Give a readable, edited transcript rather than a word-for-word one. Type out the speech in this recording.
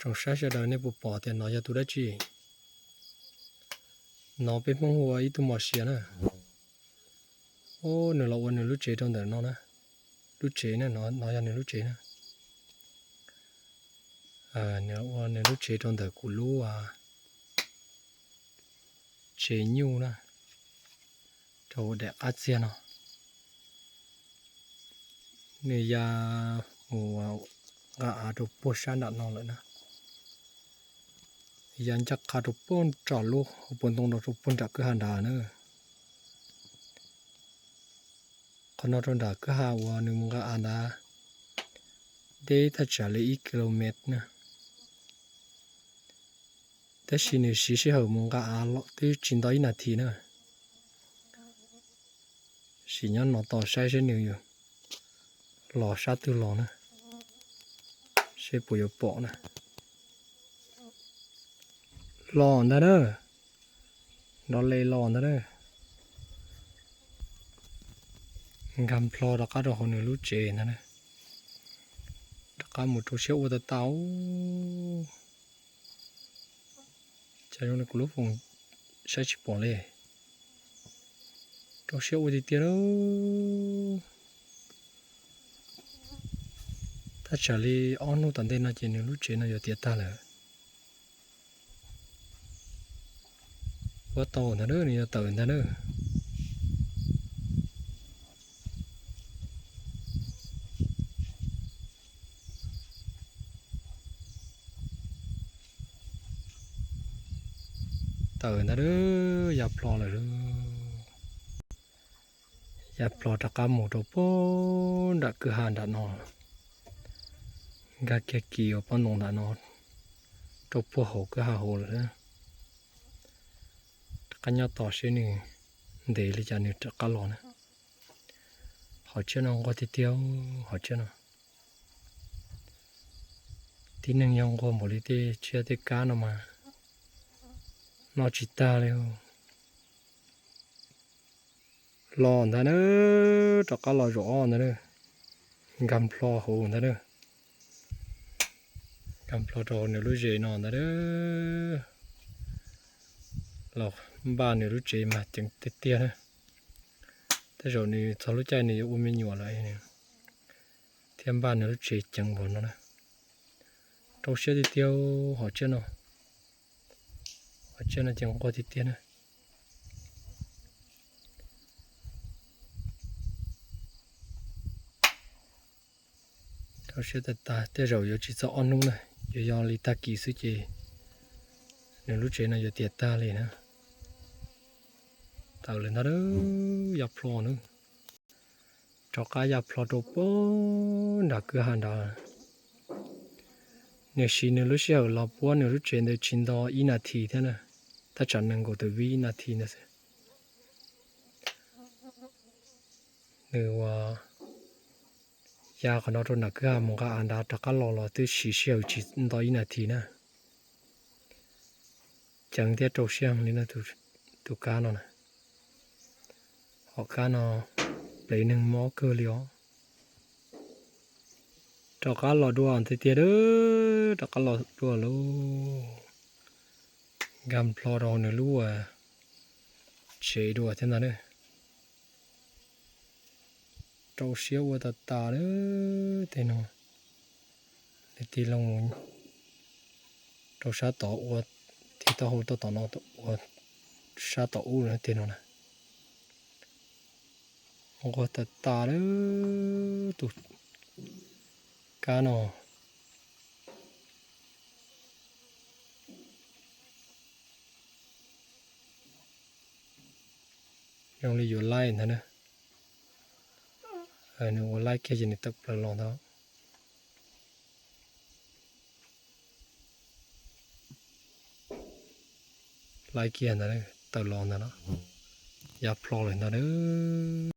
trong sáng giờ đời này bộ bỏ tiền nó cho tôi đã chi nó bên mong hoa ít tôi mò xía nữa ô nửa lâu nửa lúc chế trong đời nó nè lúc chế nè nó cho nửa lúc chế nè nửa lúc chế trong đời của lúa chế nhiêu nè cho đẹp ác xe nó nè ya mùa gà đồ bò sáng đặt nó lại nèยันจักขาดุปนจอดลูกปนตรงดุปนจักก็หันดาเนอะคนนอนดาก็หาว่านึงมึงก็อันดาได้ถ้าจะเลย1 กิโลเมตรนะแต่สิ่งนี้สิ่งเหมึงก็อันละที่จินตนาทีนะสิ่งนั้นนอต่อใช้เช่นนี้อยู่หล่อชัดตัวหล่อนะใช้ปุ๋ยปอนะหล่อนะเด้อนอนเลยหล่อนะเด้อกำพลอดก็ดอกหนึ่งรู้เจนะเนี่ยก็หมดตัวเชี่ยววัวเต้าจะ用那个路风ใช้ชิปปเลยตัวเชี่ยววัวที่เตี้ยแล้วถ้าจะเลยอ้อนนู้ตันเดน่าจะหนึ่งรู้เจน่าจะเตี้ยตาเลยว่าโตนะเด้อนี่จะตื่นนะเด้อตื่นนะเด้ออย่าพลอเลยเด้ออย่าพลอตะกำหมูตัวป้อนดักคือหันดันนอนกะเกี่ยกี่เอาป้อนนงดันนอนตัวป้อหัวก็หาหัวเลยนะกันยาต่อเช่นนี้เดี๋ยวจะนึกจะกันหลอนนะเขาเชื่อน้องก็ที่เดียวเขาเชื่อน้องที่หนึ่งยังก็หมดเลยที่เชื่อที่การออกมานอจิตตาเลยหลอนนะเนอะจะกันหลอนร้อนนะเนอะกำพลอหูนะเนอะกำพลอโดนเนี่ยรู้เจนอนนะเนอะหลอกบ้านเนี่ยรู้เจมาจังเตี้ยนะแต่เราเนี่ยทะลุใจเนี่ยอุ้มไม่หนัวอะไรเนี่ยเทียมบ้านเนี่ยรู้เจจังหมดนะเราเชื่อที่เดียวhọเชื่อเนาะhọเชื่อนะจังก็ที่เดียวนะเราเชื่อแต่ตาแต่เราอยู่ที่จะอ่อนนุ่งนะอยู่ยองลิตากีสุเจเนี่ยรู้เจนะอยู่เตี้ยตาเลยนะตาเลยนะเด้ออย่าพลอนึงจอกอย่าพลอตัวป้อนดักคือหันดาเนี่ยชีเนี่ยรู้เชื่อเราป้อนเนี่ยรู้เจนเดี๋ยวชินต่อ1 นาทีเท่านั้นถ้าจันนึงก็ตัว1 นาทีนะสิเนี่ยว่ายาขนาดนั้นก็มึงก็อันดาตะกันรอตัวชีเชี่ยวชินต่อ1 นาทีนะจังเดียตัวเชี่ยงนี่นะตัวการเนาะhọ cá nó lấy nâng mó cơ lió cho cá lò đua thì tiệt đó cho cá lò đua lô gam plo đồ nữa lúa chế đua thế nào nữa trâu xíu qua tà đó thế nào để tì lông trâu sát tỏ qua thì tao hô tao nó qua sát tỏ u nữa thế nào nèก็ตัดตาเลยตุดกาโนยังเลยอยู่ไล่นะเนี่ยหนูไล่แค่จะนิดตักปลาลองเท่าไล่เกียร์นะเนี่ยตลอดนะเนาะอย่าพลอเลยนะเด้อ